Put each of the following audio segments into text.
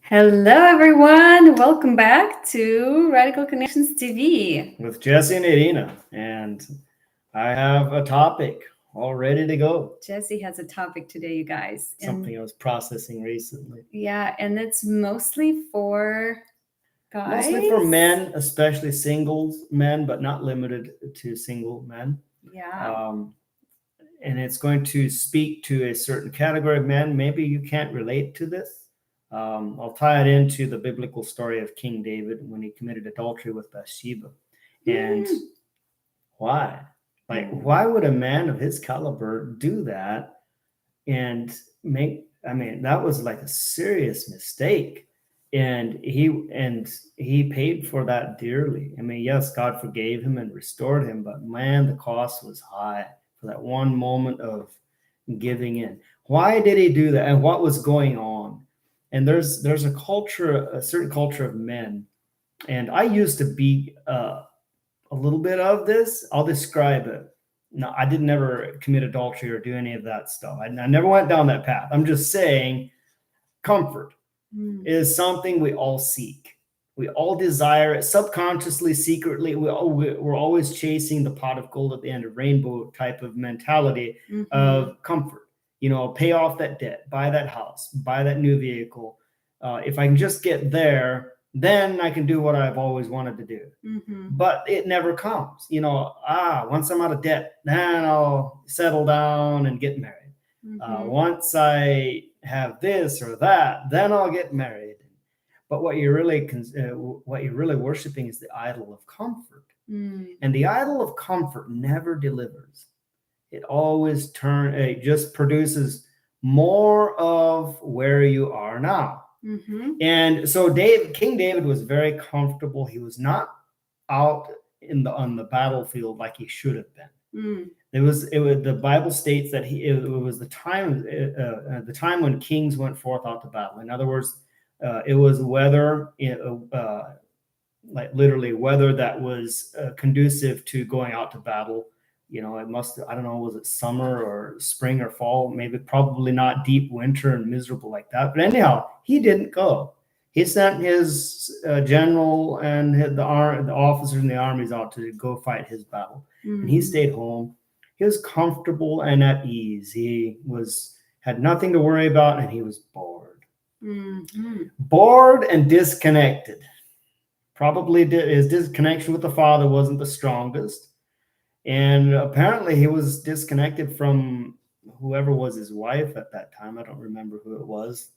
Hello, everyone. Welcome back to Radical Connections TV. With Jesse and Irina. And I have a topic all ready to go. Jesse has a topic today, you guys. Something I was processing recently. Yeah, and it's mostly for guys. Mostly for men, especially singles men, but not limited to single men. Yeah. And it's going to speak to a certain category of men. Maybe you can't relate to this. I'll tie it into the biblical story of King David when he committed adultery with Bathsheba. And why? Why would a man of his caliber do that and that was like a serious mistake. And he paid for that dearly. I mean, yes, God forgave him and restored him, but man, the cost was high for that one moment of giving in. Why did he do that? And what was going on? And there's a certain culture of men. And I used to be a little bit of this. I'll describe it. No, I didn't ever commit adultery or do any of that stuff. I never went down that path. I'm just saying comfort is something we all seek. We all desire it subconsciously, secretly. We're always chasing the pot of gold at the end of rainbow type of mentality of comfort. You know, pay off that debt, buy that house, buy that new vehicle. If I can just get there, then I can do what I've always wanted to do. But it never comes. You know, once I'm out of debt, then I'll settle down and get married. Once I have this or that, then I'll get married. But what you're really worshiping is the idol of comfort. And the idol of comfort never delivers. It always it just produces more of where you are now. And so King David was very comfortable. He was not out on the battlefield like he should have been. The Bible states that it was the time when kings went forth out to battle. In other words, it was weather, like literally weather that was conducive to going out to battle. You know, I don't know, was it summer or spring or fall? Maybe probably not deep winter and miserable like that. But anyhow, he didn't go. He sent his general and the officers in the armies out to go fight his battle. And he stayed home. He was comfortable and at ease. He had nothing to worry about, and he was bored. Bored and disconnected. Probably his disconnection with the Father wasn't the strongest. And apparently he was disconnected from whoever was his wife at that time. I don't remember who it was.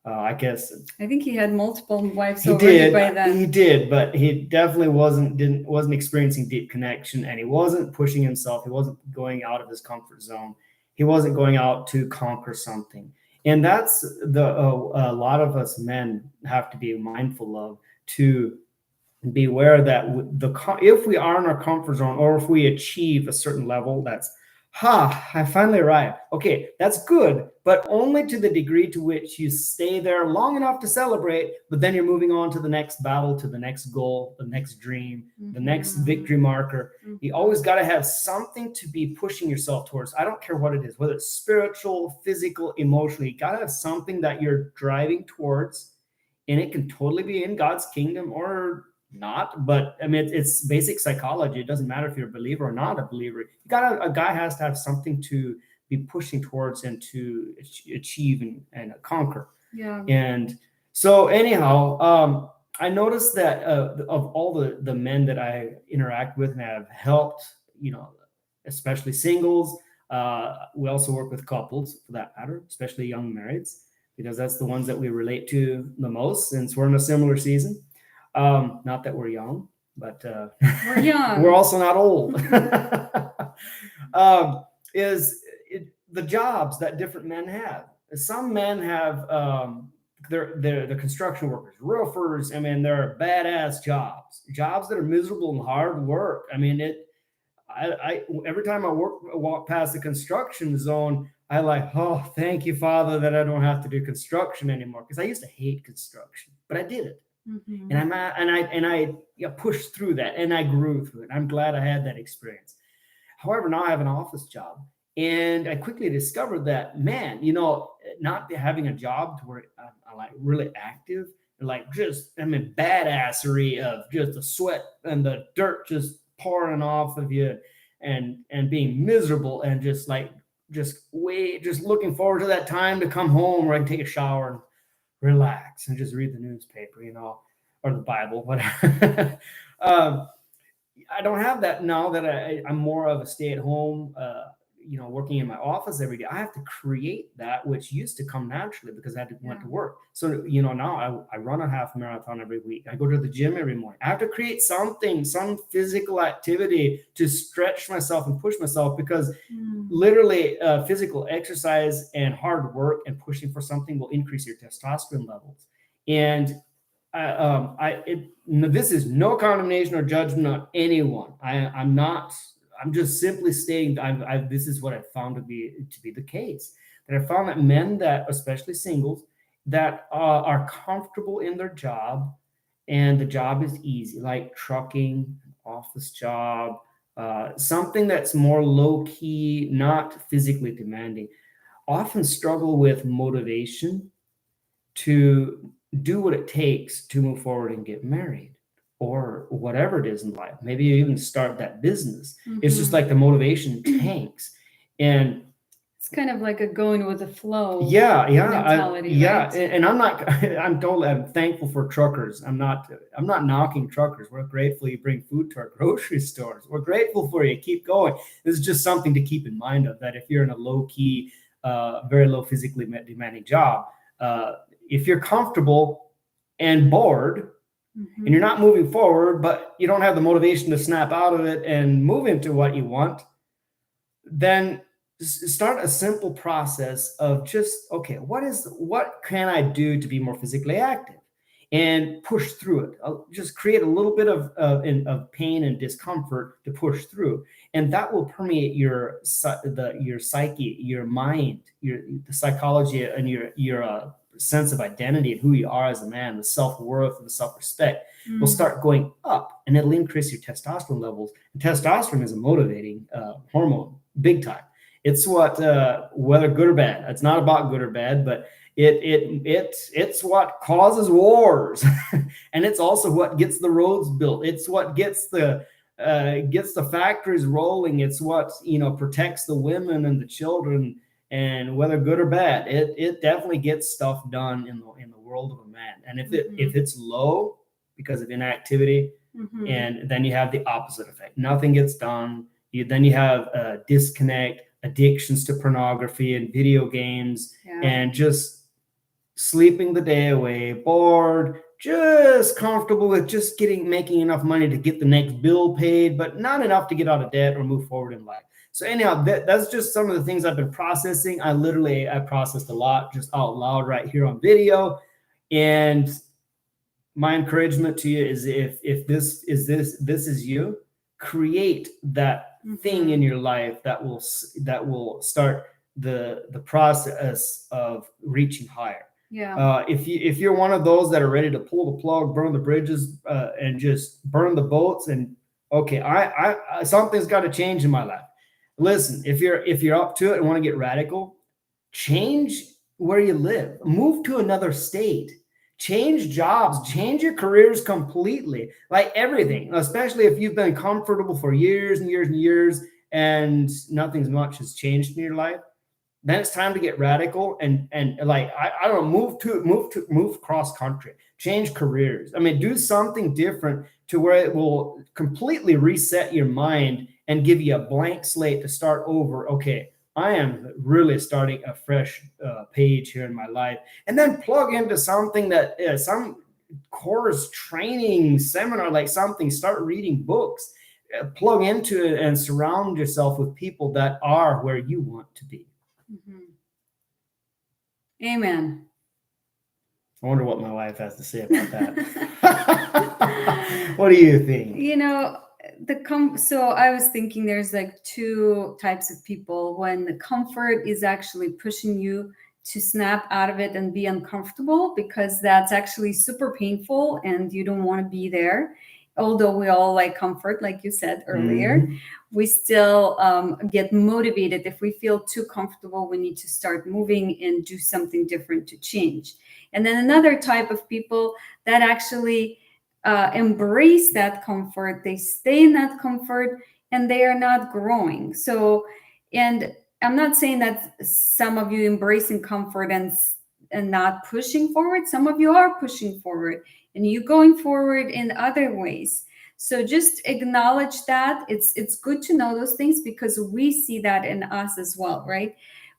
I think he had multiple wives already by then. He did, but he definitely wasn't experiencing deep connection, and he wasn't pushing himself. He wasn't going out of his comfort zone. He wasn't going out to conquer something. And that's a lot of us men have to be mindful of, to beware that if we are in our comfort zone, or if we achieve a certain level, that's I finally arrived. Okay, that's good, but only to the degree to which you stay there long enough to celebrate, but then you're moving on to the next battle, to the next goal, the next dream, the next victory marker. You always got to have something to be pushing yourself towards. I don't care what it is, whether it's spiritual, physical, emotional. You got to have something that you're driving towards, and it can totally be in God's kingdom or not. But I mean, it's basic psychology. It doesn't matter if you're a believer or not a believer. A guy has to have something to be pushing towards and to achieve and conquer. Yeah. And so anyhow, I noticed that of all the men that I interact with and have helped, you know, especially singles, we also work with couples for that matter, especially young marrieds, because that's the ones that we relate to the most, since we're in a similar season. Not that we're young, but we're young. We're also not old. The jobs that different men have. Some men have they're the construction workers, roofers. I mean, they're badass jobs that are miserable and hard work. I mean, I every time I walk past the construction zone, I like, oh, thank you, Father, that I don't have to do construction anymore, because I used to hate construction, but I did it. And I pushed through that, and I grew through it. I'm glad I had that experience. However, now I have an office job, And I quickly discovered that, man, not having a job to where I'm like really active, and like just, I mean, badassery of just the sweat and the dirt just pouring off of you, and being miserable, and just like just looking forward to that time to come home where I can take a shower and relax and just read the newspaper, or the Bible, whatever. um, I don't have that now that I'm more of a stay at home, working in my office every day. I have to create that, which used to come naturally because I had to went Yeah. to work. So, now I run a half marathon every week. I go to the gym every morning. I have to create something, some physical activity to stretch myself and push myself, because literally physical exercise and hard work and pushing for something will increase your testosterone levels. And this is no condemnation or judgment on anyone. I'm not. I'm just simply stating this is what I found to be the case. That I found that men that, especially singles, that are comfortable in their job, and the job is easy, like trucking, office job, something that's more low key, not physically demanding, often struggle with motivation to do what it takes to move forward and get married, or whatever it is in life. Maybe you even start that business. It's just like the motivation tanks. And It's kind of like a going with the flow yeah, mentality, right? and I'm not. I'm thankful for truckers. I'm not knocking truckers. We're grateful you bring food to our grocery stores. We're grateful for you. Keep going. This is just something to keep in mind of, that if you're in a low key, very low physically demanding job, if you're comfortable and bored, and you're not moving forward, but you don't have the motivation to snap out of it and move into what you want, then start a simple process of just, okay, what can I do to be more physically active, and push through it. Just create a little bit of pain and discomfort to push through, and that will permeate your psyche, your mind, the psychology, and your sense of identity and who you are as a man. The self-worth and the self-respect will start going up, and it'll increase your testosterone levels. And testosterone is a motivating hormone, big time. It's what, whether good or bad, it's not about good or bad, but it's what causes wars, and it's also what gets the roads built. It's what gets the factories rolling. It's what protects the women and the children. And whether good or bad, it definitely gets stuff done in the world of a man. And if it's low because of inactivity, and then you have the opposite effect. Nothing gets done. Then you have disconnect, addictions to pornography and video games, and just sleeping the day away, bored, just comfortable with just making enough money to get the next bill paid, but not enough to get out of debt or move forward in life. So anyhow, that's just some of the things I've been processing. I processed a lot just out loud right here on video. And my encouragement to you is, if this is you, create that thing in your life that will start the process of reaching higher. If you're one of those that are ready to pull the plug, burn the bridges, and just burn the boats, and okay, I something's got to change in my life. Listen, if you're up to it and want to get radical, change where you live, move to another state, change jobs, change your careers completely, like everything, especially if you've been comfortable for years and years and years and nothing much has changed in your life. Then it's time to get radical and like, I don't know, move cross country, change careers. I mean, do something different to where it will completely reset your mind and give you a blank slate to start over. Okay, I am really starting a fresh page here in my life, and then plug into something that some course, training, seminar, like something. Start reading books, plug into it, and surround yourself with people that are where you want to be. Amen. I wonder what my wife has to say about that. What do you think? So I was thinking there's like two types of people. When the comfort is actually pushing you to snap out of it and be uncomfortable, because that's actually super painful and you don't want to be there. although we all like comfort, like you said earlier, Mhm. we still get motivated. If we feel too comfortable, we need to start moving and do something different to change. And then another type of people that actually embrace that comfort, they stay in that comfort and they are not growing. So, and I'm not saying that some of you embracing comfort and not pushing forward. Some of you are pushing forward and you going forward in other ways. So just acknowledge that. It's good to know those things because we see that in us as well, right?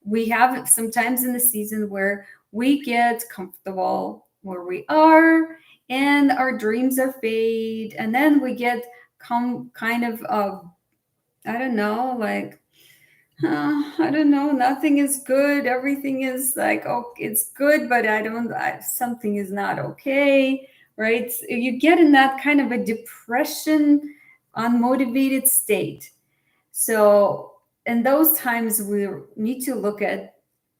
We have sometimes in the season where we get comfortable where we are and our dreams are fade, and then we get kind of I don't know, like I don't know, nothing is good, everything is like, oh, it's good, but something is not okay, right? So you get in that kind of a depression, unmotivated state. So in those times we need to look at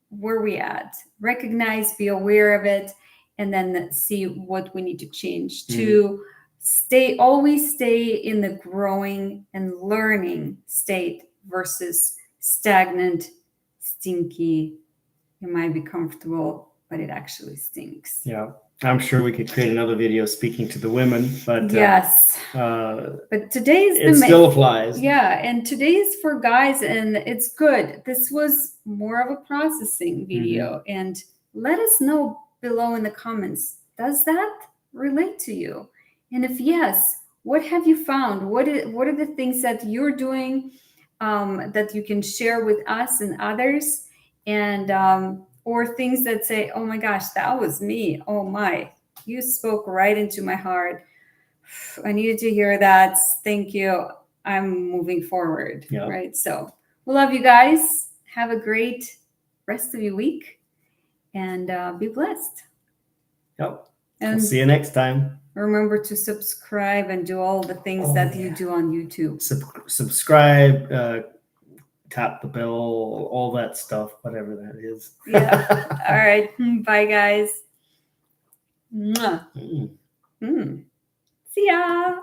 where we at, recognize, be aware of it, and then see what we need to change to always stay in the growing and learning state versus stagnant, stinky. It might be comfortable, but it actually stinks. Yeah, I'm sure we could create another video speaking to the women, but Yes. But today is it still applies. Yeah, and today is for guys, and it's good. This was more of a processing video, and let us know below in the comments. Does that relate to you? And if yes, what have you found? What are the things that you're doing that you can share with us and others, and or things that say, "Oh my gosh, that was me. Oh my, you spoke right into my heart. I needed to hear that. Thank you. I'm moving forward." Yeah. Right. So we love you guys. Have a great rest of your week and be blessed. Yep. And We'll see you next time. remember to subscribe and do all the things that you do on YouTube. Subscribe, tap the bell, all that stuff, whatever that is. Yeah. All right. Bye, guys. Mwah. Mm. See ya.